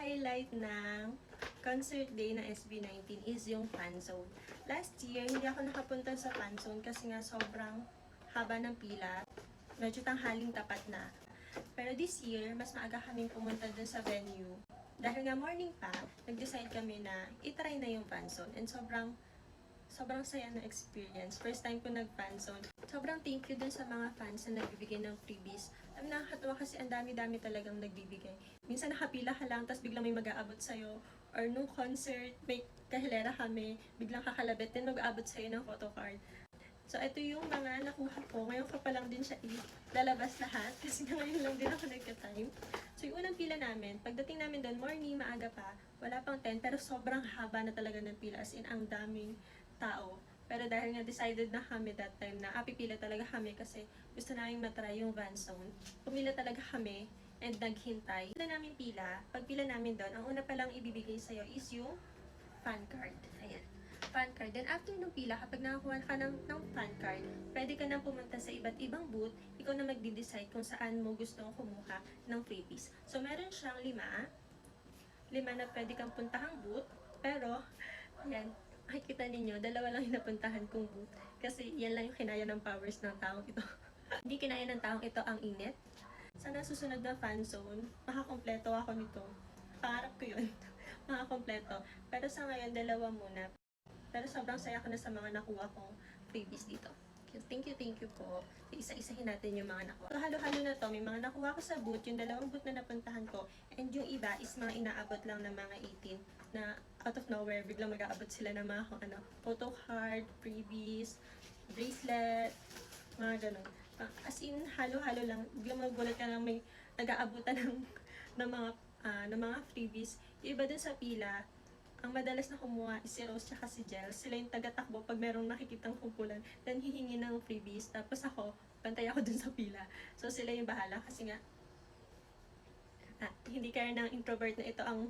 highlight ng concert day ng SB19 is yung fan zone. Last year, hindi ako nakapunta sa fan zone kasi nga sobrang haba ng pila. Medyo tanghaling tapat na. Pero this year, mas maaga kaming pumunta dun sa venue. Dahil nga morning pa, nag-decide kami na itry na yung fan zone. And sobrang saya na experience. First time ko nag-fan zone. Sobrang thank you dun sa mga fans na nagbibigay ng freebies. Nakakatawa kasi ang dami-dami talagang nagbibigay. Minsan nakapila ka lang, tapos biglang may mag-aabot sa'yo. Or nung concert, may kahilera kami, biglang kakalabit din mag-aabot sa'yo ng photocard. So, ito yung mga nakuha ko. Ngayon ko pa lang din siya lalabas lahat kasi ngayon lang din ako nagka-time. So, yung unang pila namin, pagdating namin doon, morning, maaga pa, wala pang 10, pero sobrang haba na talaga ng pila. As in, ang daming tao. Pero dahil nga decided na kami that time na pipila talaga kami kasi gusto namin matry yung van zone. Pumila talaga kami and naghintay. Pila namin pila. Pag pila namin doon, ang una palang ibibigay sa'yo is yung fan card. Ayan. Fan card. Then after nung pila, kapag nakakuha ka ng fan card, pwede ka nang pumunta sa iba't ibang booth. Ikaw na magde-decide kung saan mo gustong kumuha ng freebies. So meron siyang 5 na pwede kang puntahang booth. Pero, ayan, makikita ninyo, 2 lang yung napuntahan kong booth. Kasi yan lang yung kinaya ng powers ng taong ito. Hindi kinaya ng taong ito ang init. Sa nasusunod na fan zone, makakompleto ako nito. Pangarap ko yun. Makakompleto. Pero sa ngayon, 2 muna. Pero sobrang saya ko na sa mga nakuha kong freebies dito. Thank you po. Isa-isahin natin yung mga nakuha. So, halo-halo na to. May mga nakuha ko sa booth. Yung 2 booth na napuntahan ko. And yung iba is mga inaabot lang ng mga 18 na out of nowhere, biglang mag-aabot sila ng mga photo card, freebies, bracelet, mga ganun. As in, halo-halo lang. Biglang magulat ka lang may nag-aabutan ng mga freebies. Yung iba dun sa pila, ang madalas na kumuha is si Rose tsaka si Jel. Sila yung taga-takbo pag merong nakikitang kumpulan. Then hihingi ng freebies. Tapos ako, pantay ako dun sa pila. So sila yung bahala kasi nga, hindi kaya ng introvert na ito ang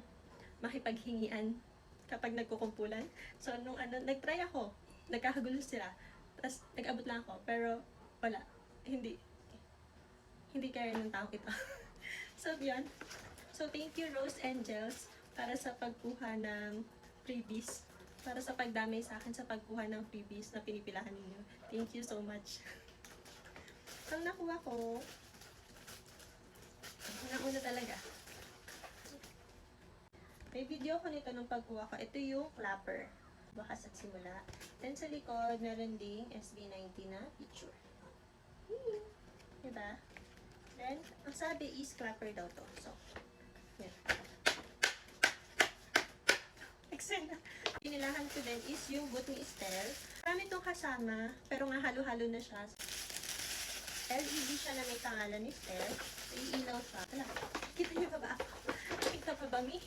makipaghingian kapag nagkukumpulan. So nung nag-try ako, nagkakagulo sila. Tapos nag-abot lang ako. Pero wala. Hindi kaya ng tao ito. So yun. So thank you Rose and Jels para sa pagkuha ng freebies. Para sa pagdamay sa akin sa pagkuha ng freebies na pinipilahan ninyo. Thank you so much. Ang nakuha ko, una talaga. May video ko nito nung pagkuha ko. Ito yung clapper. Bakas at simula. Then sa likod, meron ding SB19 na picture. Diba? Then, ang sabi is clapper daw to. So, yan. Eksena. Pinilahan ko din is yung boot ni Estelle. Marami itong kasama, pero nga halo-halo na siya. LED siya na may pangalan ni Estelle. Iilaw siya. Ala, kita niyo pa ba ako? Kita pa ba mi?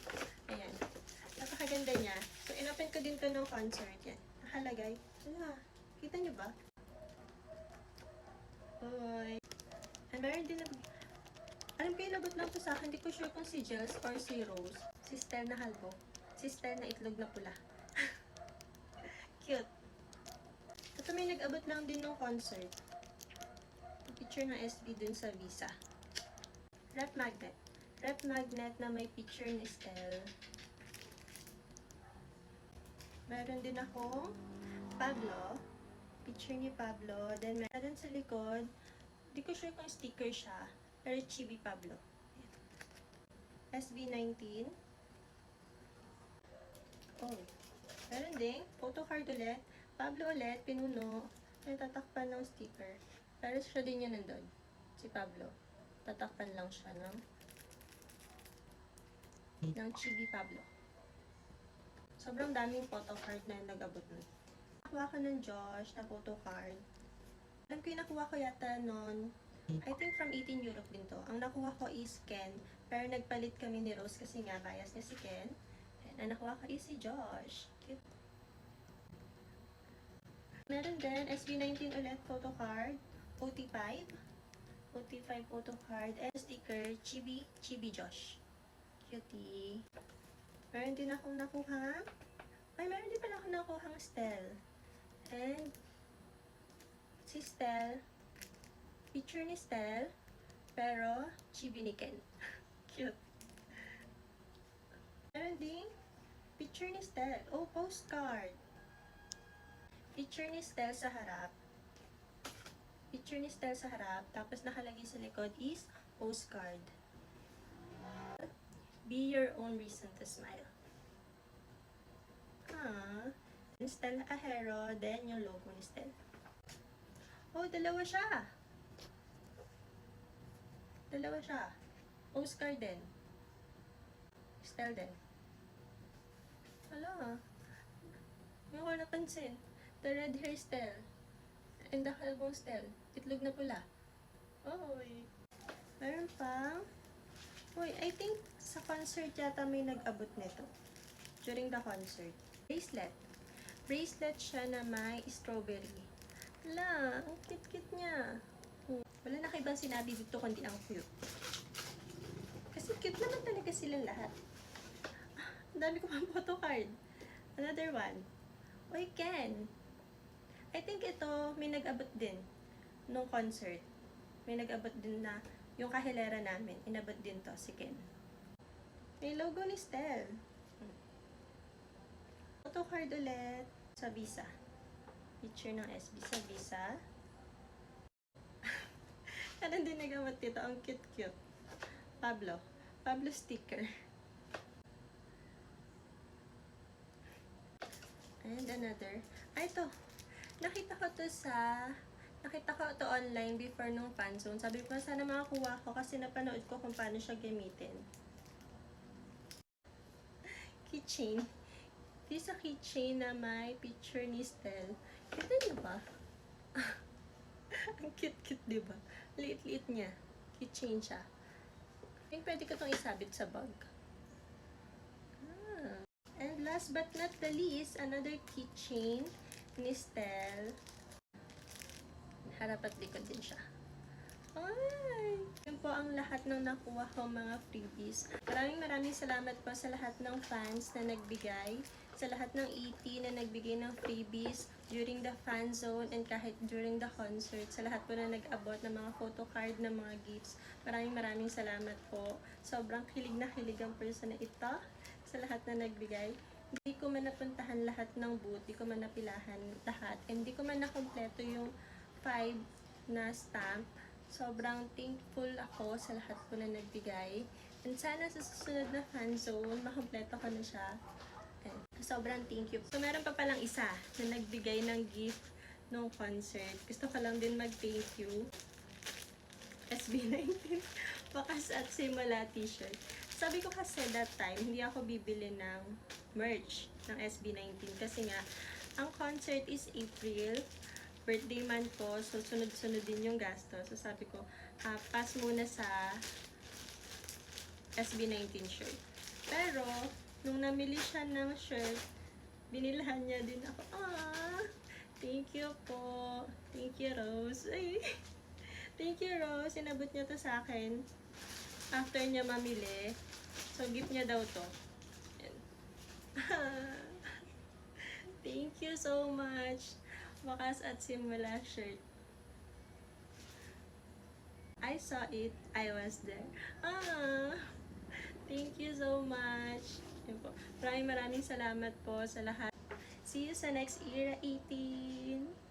Ayan. Napakaganda niya. So, inopen ko din to ng concert. Yan. Nakalagay. Ala, kita niyo ba? Hoy. And meron din na... Alam ko inabot lang to sa akin. Hindi ko sure kung si Jels or si Rose. Si Estelle na halbo. Sister na itlog na pula. Cute. Ito may nag-abot lang din ng concert. Picture ng SB dun sa Visa. Rep magnet. Rep magnet na may picture ni Estelle. Meron din akong Pablo. Picture ni Pablo. Then meron sa likod. Hindi ko sure kung sticker siya. Pero Chibi Pablo. SB19. Oh, meron ding photo card ulit. Pablo ulit, pinuno. May tatakpan ng sticker. Pero siya din yan nandun. Si Pablo. Tatakpan lang siya ng Chibi Pablo. Sobrang daming photo card na nag-abot nun. Nakuha ko ng Josh na photo card. Alam ko yung nakuha ko yata nun. I think from 18 Europe din to. Ang nakuha ko is Ken. Pero nagpalit kami ni Rose kasi nga bias niya si Ken. And nakuha ko is si Josh. Cute. Meron din SB19 ulit photo card. OT5. OT5 photo card. And sticker Chibi Josh. Cutie. Meron din akong nakuha. Meron din pala akong nakuha Stell. And si Stell. Picture ni Stell. Pero Chibi ni Ken. Cute. Picture ni Stel. Oh, postcard. Picture ni Stel sa harap. Picture ni Stel sa harap. Tapos nakalagay sa likod is postcard. Be your own reason to smile. Stel Ahero, then yung logo ni Stel. Oh, dalawa siya. Dalawa siya. Postcard din. Stel din. Hala. Hindi ko napansin. The red hair Stel. And the halbong Stel. Itlog na pula. Oy. Meron pang... Uy, I think sa concert yata may nag-abot nito. During the concert. Bracelet. Bracelet siya na may strawberry. Hala, ang cute-cute niya. Wala na kaibang sinabi dito kundi ang cute. Kasi cute naman talaga silang lahat. Ang dami ko pang photocard. Another one. Uy, Ken. I think ito, may nag-abot din nung concert. May nag-abot din na yung kahilera namin. Inabot din to, si Ken. May logo ni Stel. Photocard ulit sa Visa. Picture ng SB sa Visa. Ano din nag-abot dito? Ang cute-cute. Pablo. Pablo sticker. And another. Ito. Nakita ko to online before nung fanzone. Sabi ko, sana makakuha ko kasi napanood ko kung paano siya gamitin. Keychain. This is a keychain na may picture ni Stel. Kita niyo ba? Ang cute-cute, diba? Liit-liit niya. Keychain siya. I think pwede ko itong isabit sa bag. And last but not the least, another keychain ni Stel. Harap at likod din siya. Ay! Yun po ang lahat ng nakuha ko mga freebies. Maraming salamat po sa lahat ng fans na nagbigay, sa lahat ng ET na nagbigay ng freebies during the fan zone and kahit during the concert, sa lahat po na nag-abot ng mga photocard, ng mga gifts. Maraming salamat po. Sobrang kilig na kilig ang person na ito sa lahat na nagbigay. Hindi ko man napuntahan lahat ng booth, hindi ko man napilahan lahat, hindi ko man nakompleto yung 5 na stamp. Sobrang thankful ako sa lahat po na nagbigay. And sana sa susunod na fan zone, makompleto ko na siya. And sobrang thank you. So, meron pa palang isa na nagbigay ng gift nung concert. Gusto ko lang din mag-thank you. SB19 Wakas at Simula t-shirt. Sabi ko kasi that time, hindi ako bibili ng merch ng SB19 kasi nga, ang concert is April. Birthday man ko, so sunod-sunod din yung gasto. So sabi ko, pass muna sa SB19 shirt. Pero, nung namili siya ng shirt, binilhan niya din ako. Thank you po. Thank you, Rose. Ay, thank you, Rose. Sinabot niya to sa akin. After niya mamili. So, gift niya daw to. Thank you so much. Wakas at Simula shirt. I saw it. I was there. Thank you so much. Yun po. Maraming salamat po sa lahat. See you sa next Era 18.